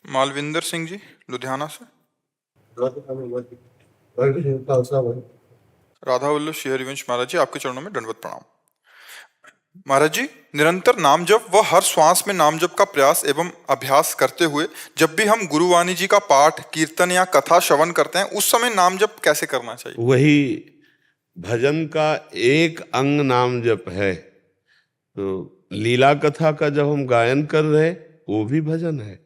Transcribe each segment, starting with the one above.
मालविंदर सिंह जी, लुधियाना से। राधा वल्लभ श्री हरिवंश महाराज जी, आपके चरणों में दंडवत प्रणाम। महाराज जी, निरंतर नाम जप व हर श्वास में नाम जप का प्रयास एवं अभ्यास करते हुए जब भी हम गुरुवाणी जी का पाठ, कीर्तन या कथा श्रवण करते हैं, उस समय नाम जप कैसे करना चाहिए? वही भजन का एक अंग नाम जप है। तो लीला कथा का जब हम गायन कर रहे हैं वो भी भजन है,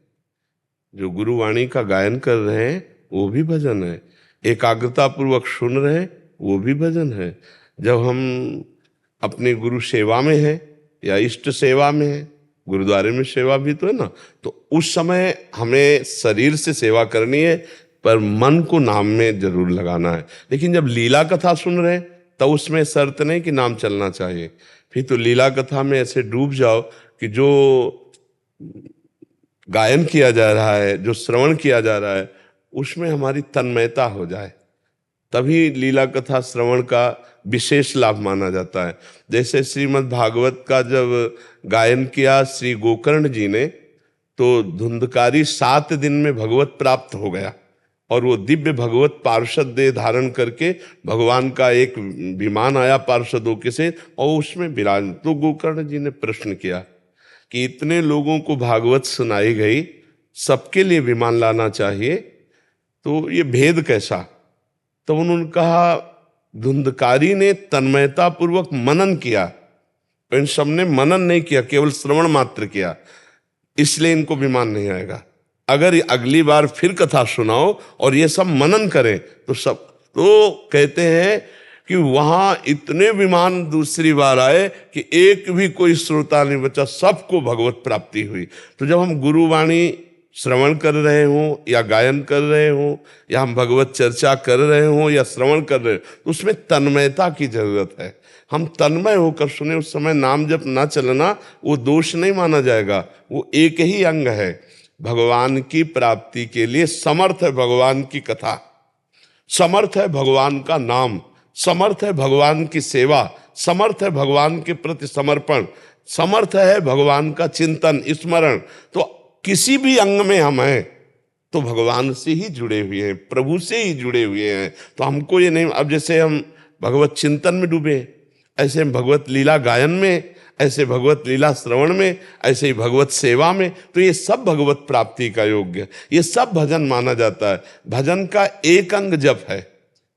जो गुरुवाणी का गायन कर रहे हैं वो भी भजन है, एकाग्रता पूर्वक सुन रहे हैं वो भी भजन है। जब हम अपने गुरु सेवा में हैं या इष्ट सेवा में हैं, गुरुद्वारे में सेवा भी तो है ना, तो उस समय हमें शरीर से सेवा करनी है पर मन को नाम में जरूर लगाना है। लेकिन जब लीला कथा सुन रहे हैं तो उसमें शर्त नहीं कि नाम चलना चाहिए। फिर तो लीला कथा में ऐसे डूब जाओ कि जो गायन किया जा रहा है, जो श्रवण किया जा रहा है, उसमें हमारी तन्मयता हो जाए, तभी लीला कथा श्रवण का विशेष लाभ माना जाता है। जैसे श्रीमद् भागवत का जब गायन किया श्री गोकर्ण जी ने, तो धुंधकारी 7 दिन में भगवत प्राप्त हो गया और वो दिव्य भगवत पार्षद देह धारण करके भगवान का एक विमान आया पार्षदों के से, और उसमें विराज। तो गोकर्ण जी ने प्रश्न किया कि इतने लोगों को भागवत सुनाई गई, सबके लिए विमान लाना चाहिए, तो ये भेद कैसा? तो उन्होंने कहा धुंधकारी ने तन्मयता पूर्वक मनन किया, पर इन सबने मनन नहीं किया, केवल श्रवण मात्र किया, इसलिए इनको विमान नहीं आएगा। अगर अगली बार फिर कथा सुनाओ और ये सब मनन करें तो सब, तो कहते हैं कि वहां इतने विमान दूसरी बार आए कि एक भी कोई श्रोता नहीं बचा, सबको भगवत प्राप्ति हुई। तो जब हम गुरुवाणी श्रवण कर रहे हों या गायन कर रहे हों या हम भगवत चर्चा कर रहे हों या श्रवण कर रहे हो, तो उसमें तन्मयता की जरूरत है। हम तन्मय होकर सुने, उस समय नाम जप ना चलना वो दोष नहीं माना जाएगा, वो एक ही अंग है। भगवान की प्राप्ति के लिए समर्थ है भगवान की कथा, समर्थ है भगवान का नाम, समर्थ है भगवान की सेवा, समर्थ है भगवान के प्रति समर्पण, समर्थ है भगवान का चिंतन स्मरण। तो किसी भी अंग में हम हैं तो भगवान से ही जुड़े हुए हैं, प्रभु से ही जुड़े हुए हैं। तो हमको ये नहीं, अब जैसे हम भगवत चिंतन में डूबे, ऐसे हम भगवत लीला गायन में, ऐसे भगवत लीला श्रवण में, ऐसे ही भगवत सेवा में, तो ये सब भगवत प्राप्ति का योग्य है, ये सब भजन माना जाता है। भजन का एक अंग जप है,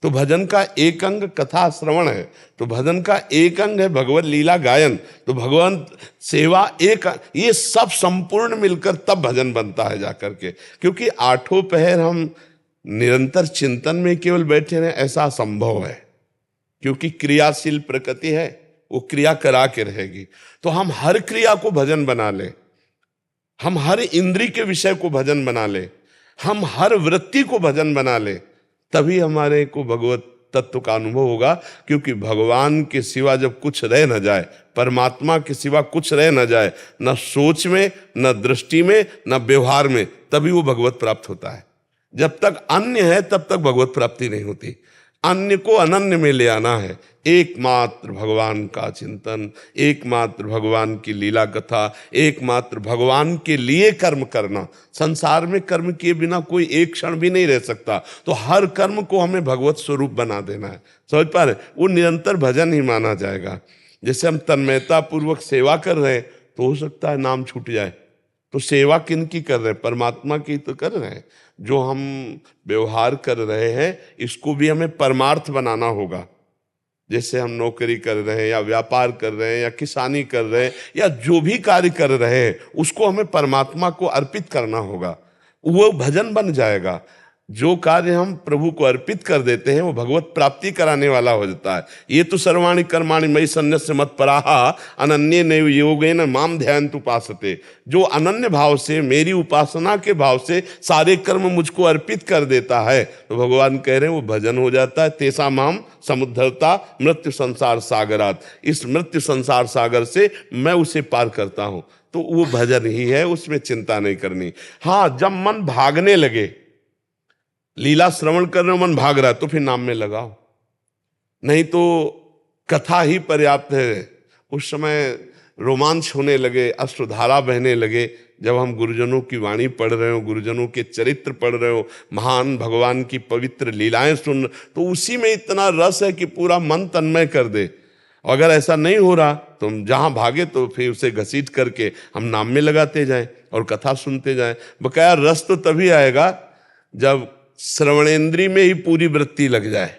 तो भजन का एक अंग कथा श्रवण है, तो भजन का एक अंग है भगवत लीला गायन, तो भगवान सेवा एक, ये सब संपूर्ण मिलकर तब भजन बनता है जाकर के। क्योंकि 8 पहर हम निरंतर चिंतन में केवल बैठे रहें ऐसा असंभव है, क्योंकि क्रियाशील प्रकृति है, वो क्रिया करा के रहेगी। तो हम हर क्रिया को भजन बना ले, हम हर इंद्री के विषय को भजन बना ले, हम हर वृत्ति को भजन बना ले, तभी हमारे को भगवत तत्व का अनुभव होगा। क्योंकि भगवान के सिवा जब कुछ रह न जाए, परमात्मा के सिवा कुछ रह न जाए, न सोच में, न दृष्टि में, न व्यवहार में, तभी वो भगवत प्राप्त होता है। जब तक अन्य है तब तक भगवत प्राप्ति नहीं होती। अन्य को अनन्य में ले आना है, एकमात्र भगवान का चिंतन, एकमात्र भगवान की लीला कथा, एकमात्र भगवान के लिए कर्म करना। संसार में कर्म किए बिना कोई एक क्षण भी नहीं रह सकता, तो हर कर्म को हमें भगवत स्वरूप बना देना है। समझ पा रहे? वो निरंतर भजन ही माना जाएगा। जैसे हम तन्मयता पूर्वक सेवा कर रहे हैं तो हो सकता है नाम छूट जाए, तो सेवा किन की कर रहे हैं? परमात्मा की तो कर रहे हैं। जो हम व्यवहार कर रहे हैं इसको भी हमें परमार्थ बनाना होगा। जैसे हम नौकरी कर रहे हैं या व्यापार कर रहे हैं या किसानी कर रहे हैं या जो भी कार्य कर रहे हैं, उसको हमें परमात्मा को अर्पित करना होगा, वो भजन बन जाएगा। जो कार्य हम प्रभु को अर्पित कर देते हैं वो भगवत प्राप्ति कराने वाला हो जाता है। ये तो सर्वाणि कर्माणि मयि सन्न्यस्य मत्पराः अनन्ये नैव योगेन माम ध्यायन्तु उपासते। जो अनन्य भाव से, मेरी उपासना के भाव से सारे कर्म मुझको अर्पित कर देता है, तो भगवान कह रहे हैं वो भजन हो जाता है। तेसा माम समुद्धरता मृत्यु संसार सागरात, इस मृत्यु संसार सागर से मैं उसे पार करता हूं। तो वो भजन ही है, उसमें चिंता नहीं करनी। हाँ, जब मन भागने लगे, लीला श्रवण कर रहे हो मन भाग रहा है, तो फिर नाम में लगाओ, नहीं तो कथा ही पर्याप्त है। उस समय रोमांच होने लगे, अश्रुधारा बहने लगे, जब हम गुरुजनों की वाणी पढ़ रहे हो, गुरुजनों के चरित्र पढ़ रहे हो, महान भगवान की पवित्र लीलाएं सुन, तो उसी में इतना रस है कि पूरा मन तन्मय कर दे। अगर ऐसा नहीं हो रहा तो हम जहाँ भागे तो फिर उसे घसीट करके हम नाम में लगाते जाएं और कथा सुनते जाएं। बकाया रस तो तभी आएगा जब श्रवणेंद्री में ही पूरी वृत्ति लग जाए।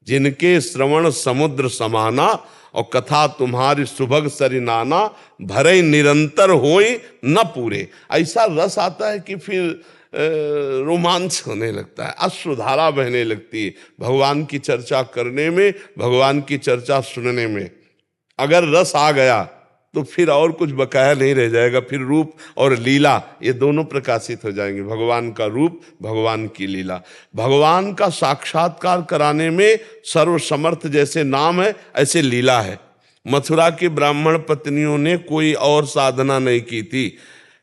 जिनके श्रवण समुद्र समाना और कथा तुम्हारी सुभग सरिनाना, भरे निरंतर होई न पूरे। ऐसा रस आता है कि फिर रोमांच होने लगता है, अश्रुधारा बहने लगती है भगवान की चर्चा करने में, भगवान की चर्चा सुनने में। अगर रस आ गया तो फिर और कुछ बकाया नहीं रह जाएगा, फिर रूप और लीला ये दोनों प्रकाशित हो जाएंगे। भगवान का रूप, भगवान की लीला। भगवान का साक्षात्कार कराने में सर्वसमर्थ जैसे नाम है, ऐसे लीला है। मथुरा की ब्राह्मण पत्नियों ने कोई और साधना नहीं की थी,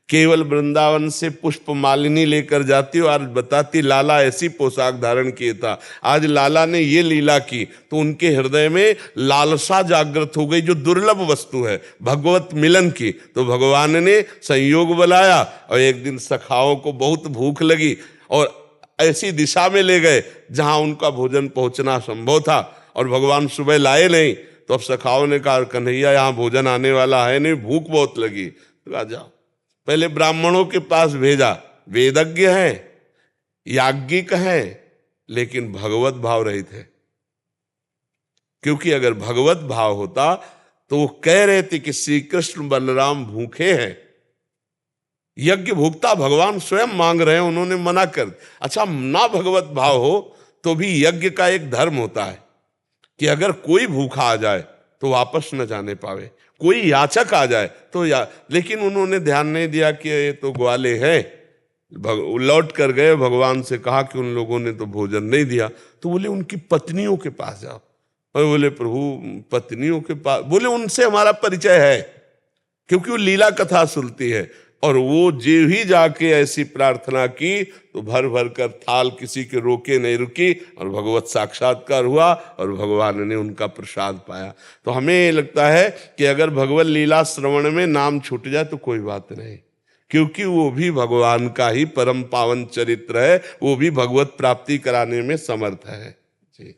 केवल वृंदावन से पुष्प मालिनी लेकर जाती और बताती लाला ऐसी पोशाक धारण किया था। आज लाला ने ये लीला की तो उनके हृदय में लालसा जागृत हो गई, जो दुर्लभ वस्तु है भगवत मिलन की। तो भगवान ने संयोग बुलाया और एक दिन सखाओं को बहुत भूख लगी और ऐसी दिशा में ले गए जहां उनका भोजन पहुंचना संभव था, और भगवान सुबह लाए नहीं। तो अब सखाओं ने कहा, कन्हैया यहाँ भोजन आने वाला है नहीं, भूख बहुत लगी। तो जाओ, पहले ब्राह्मणों के पास भेजा, वेदज्ञ हैं, याज्ञिक हैं, लेकिन भगवत भाव रहित है। क्योंकि अगर भगवत भाव होता तो वो कह रहे थे कि श्री कृष्ण बलराम भूखे हैं, यज्ञ भुगता भगवान स्वयं मांग रहे हैं, उन्होंने मना कर। अच्छा, ना भगवत भाव हो तो भी यज्ञ का एक धर्म होता है कि अगर कोई भूखा आ जाए तो वापस न जाने पावे, कोई याचक आ जाए तो लेकिन उन्होंने ध्यान नहीं दिया कि ये तो ग्वाले हैं। लौट कर गए, भगवान से कहा कि उन लोगों ने तो भोजन नहीं दिया। तो बोले उनकी पत्नियों के पास जाओ। और बोले प्रभु पत्नियों के पास, बोले उनसे हमारा परिचय है, क्योंकि वो लीला कथा सुनती है। और वो जो ही जाके ऐसी प्रार्थना की तो भर भर कर थाल किसी के रोके नहीं रुकी, और भगवत साक्षात्कार हुआ और भगवान ने उनका प्रसाद पाया। तो हमें लगता है कि अगर भगवत लीला श्रवण में नाम छूट जाए तो कोई बात नहीं, क्योंकि वो भी भगवान का ही परम पावन चरित्र है, वो भी भगवत प्राप्ति कराने में समर्थ है।